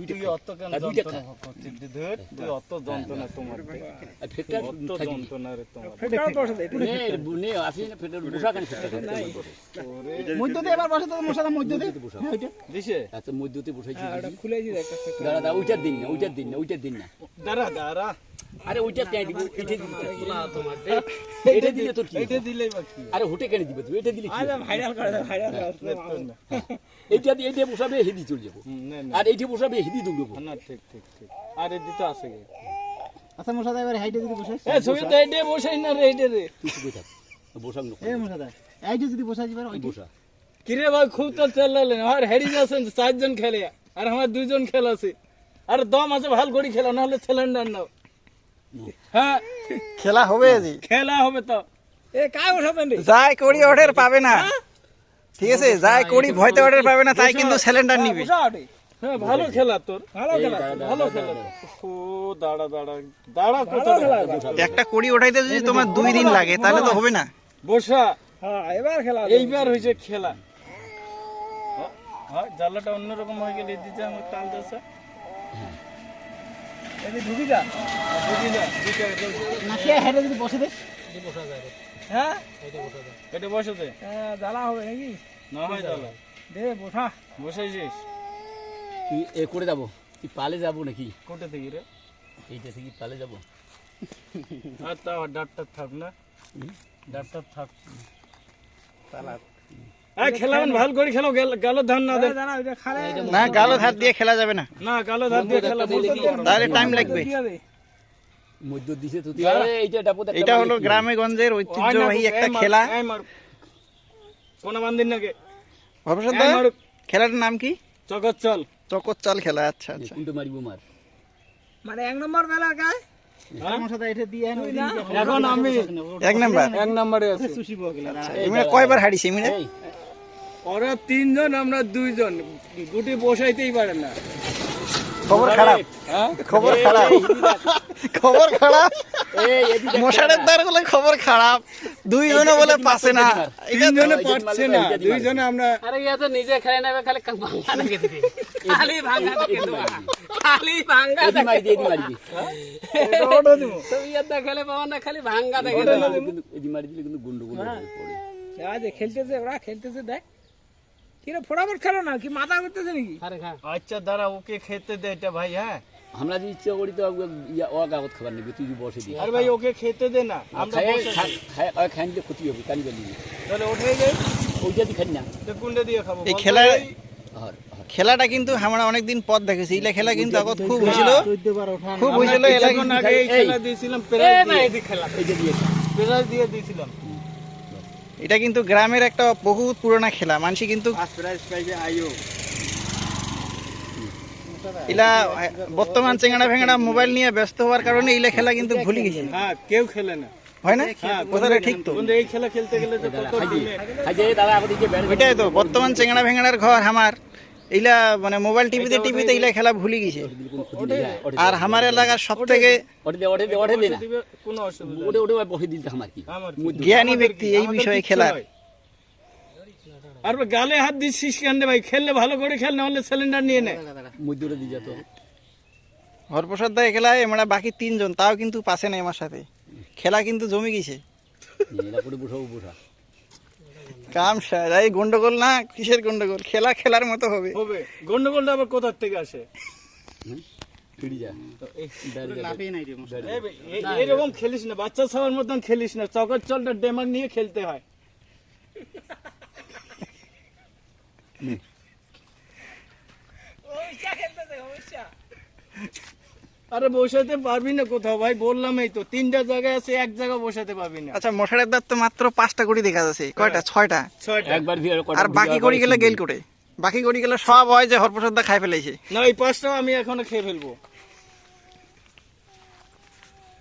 তুই অত কেন যন্ত্রণা করছিস ধর তুই অত যন্ত্রণা তোমার ফেটার অত যন্ত্রণা রে তোমার নে আসি না ফেটার বসা কেন ফেটার নাই মধ্যতে এবার বসে তো মশাটা মধ্যতে দিছে আচ্ছা মধ্যতে বসাইছি এটা খুলে দিই একটা দাঁড়া দাঁড়া ওইটার দিন না দাঁড়া দাঁড়া আরে ওইটা কেন দিব এটা দিব না তোমার এটা দিলে তোর কি এটা দিলেই বাকি আরে হুটে কেন দিবে তুই এটা দিলে কি ভাইরাল করে দাও ভাইরাল এইটা দিয়ে এইটা বসাবে হেদি চলে যাবো না না আর এইটা বসাবে হেদি দৌড়বো না ঠিক ঠিক ঠিক আর দিতে আছে গে আচ্ছা মশাদা এবার হাইটে যদি বসাই এ ছবি তো এইটা বসাই না রে এইটা রে তুই শুয়ে থাক বসাম না এ মশাদা এইটা যদি বসাই দিবার ওই বসা কিরে ভাই খুব তো চালালেন আর হেডি যাচ্ছেন 4 জন খেলে আর আমার 2 জন খেলা আছে আর দম আছে ভাল করে খেলা না হলে সিলিন্ডার নাও হ্যাঁ খেলা হবে জি খেলা হবে তো এ কাই উঠাবেন রে যাই কোড়ি অর্ডার পাবে না ঠিক আছে যাই কোড়ি ভয়তে অর্ডার পাবে না তাই কিন্তু সিলিন্ডার নিবে হ্যাঁ ভালো খেলা তোর ভালো খেলা ও দাঁড়া দাঁড়া দাঁড়া কোথায় একটা কোড়ি ওঠাইতে যদি তোমার 2 দিন লাগে তাহলে তো হবে না বসা হ্যাঁ এবার খেলা এইবার হইছে খেলা হ্যাঁ জালাটা অন্যরকম হয়ে গেল দিতে আমার তাল দশা এই ঢুকি যা বুঝি না নাকি হেডে যদি বসে দে বসা যায় হ্যাঁ এটা বসে দে জ্বালা হবে নাকি না হয় জালা দে বসা বসাইছিস তুই এ করে যাবো তুই পালে যাবো নাকি কোটে থেকে রে এইটা থেকে পালে যাবো আর তা ডাক্তার থাক না ডাক্তার থাক তালা এই খেলাবেন ভালো করে খেলো গালো ধান না দে না গালো ধার দিয়ে খেলা যাবে না না গালো ধার দিয়ে খেলা তাহলে টাইম লাগবে মধ্য দিছে তো তুই এইটা ডাবো এটা হলো গ্রামে গঞ্জের ঐতিহ্যবাহী একটা খেলা কোন বান্দিন নাকি ভবিষ্যৎ খেলাটার নাম কি চকচ্চল চকচ্চল খেলা আচ্ছা আচ্ছা কোনটা মারিবো মার মানে এক নম্বর বেলা গায় এখন আমি এক নাম্বার এক নম্বরে আছি এমনি কয়বার হারিছে এমনি ওরা 3 জন আমরা 2 জন গুটি বসাইতেই পারে না খবর খারাপ খবর খারাপ খবর খারাপ মশারের দ্বার বলে খবর খারাপ 2 জনে বলে পাছে না 3 জনে পারছে না 2 জনে আমরা আরে ইয়া তো নিজে খেলে নেবে খালি ভাঙা দেখে দিবে খালি ভাঙা দেখে দেবা খালি ভাঙা এদি মারি দি এদি মারি দি ওটা দিব তো ইয়া দা খেলে পাওয়া না খালি ভাঙা দেখে দেবা কিন্তু এদি মারি দিলে কিন্তু গন্ডগোল হবে পড়ে আজ খেলতেছে ওরা খেলতেছে দেখ কিরে ফটাফট খেলো না কি মাথা করতেছে নাকি আরে খা আচ্ছা দাঁড়া ওকে খেতে দে এটা ভাই হ্যাঁ আমরা যে ইচ্ছা করি তো ইয়া ও কাগজ খাবার নেবে তুই বসে দি আরে ভাই ওকে খেতে দে না আমরা খাই দিলে ক্ষতি হবে কানি গেলি তাহলে উঠে যাই ওইটা দি খাই না তো কোনটা দিয়ে খাবো এই খেলাটা কিন্তু আমরা অনেকদিন পর দেখেছি এই খেলা কিন্তু আগত খুব হয়েছিল খুব হয়েছিল এখন আগে এই খেলা দিয়েছিলাম প্রাইজ দিয়ে দিয়েছিলাম এটা কিন্তু গ্রামের একটা বহুত পুরোনো খেলা মানুষ কিন্তু প্রাইজ পাইবে আইও ইলা বর্তমান চেঙ্গাড়া ভেঙ্গাড়া মোবাইল নিয়ে ব্যস্ত হওয়ার কারণে ইলা খেলা কিন্তু ভুলে গেছে হ্যাঁ কেউ খেলে না হয় না কথাটা ঠিক তো বন্ধু এই খেলা খেলতে গেলে তো কত আজ এই দাদা আমাদের যে ব্যাট ওইটাই তো বর্তমান চেঙ্গাড়া ভেঙ্গাড়ার ঘর আমার ইলা মানে মোবাইল টিভিতে ইলা খেলা ভুলে গেছে আর আমার এলাকার সব থেকে ওঠে দে না দিবে কোনো অসুবিধা ওটা ওটা বসে দিতে আমার কি আমার জ্ঞানী ব্যক্তি এই বিষয়ে খেলা আর গালে হাত দিছিস কেন ভাই খেললে ভালো করে খেল না হলে সিলিন্ডার নিয়ে নে মধ্যটা দিয়ে যা তো হরপ্রসাদ দা খেলায় আমরা বাকি 3 জন তাও কিন্তু পাশে নাই আমার সাথে খেলা কিন্তু জমে গেছে এটা করে বসাবো বসা কাম স্যার এই গন্ডগোল না কিসের গন্ডগোল খেলা খেলার মতো হবে হবে গন্ডগোলটা আবার কোথা থেকে আসে ফিরে যা এইরকম খেলিস না বাচ্চা সবার মতন খেলিস না চকচ্চলটা ডেমাগ নিয়ে খেলতে হয় আরে বসাতে পারবি না কোথাও ভাই বললাম এই তো 3টা জায়গায় আছে এক জায়গা বসাতে পারবি না আচ্ছা মশারের দাঁত তো মাত্র 5টা কোটি দেখা যাচ্ছে কয়টা 6টা একবার আর বাকি কোটি গেলে গেল করে বাকি কোটি গেলে সব হয় যে হরপ্রসাদ দা খাই ফেলেছে না এই 5টাও আমি এখনো খেয়ে ফেলবো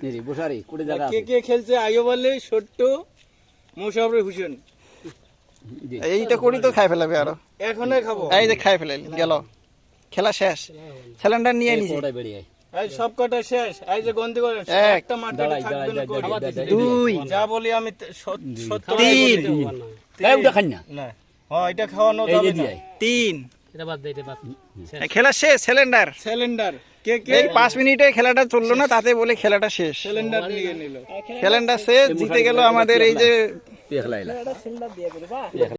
রে বসারে কোটে জায়গা কে কে খেলছে আইও বলে ছোট্ট মোশাররফ হোসেন এইটা কোটি তো খাই ফেলাবে আরো এখনই খাবো এই যে খাই ফেলাইল গেল খেলা শেষ সিলিন্ডার নিয়ে নিছে ওটাই বেরিয়ে এই সব কটা শেষ এই যে গন্তি করে একটা মাঠে থাকবে না কোটি 2 যা বলি আমি সত্য 3 এই ওটা খাই না না হ্যাঁ এটা খাওয়ানো যাবে না 3 এটা বাদ দে এটা বাদ খেলা শেষ সিলিন্ডার সিলিন্ডার কে কে এই 5 মিনিটে খেলাটা চললো না তাতে বলে খেলাটা শেষ সিলিন্ডার নিয়ে নিল সিলিন্ডার শেষ জিতে গেল আমাদের এই যে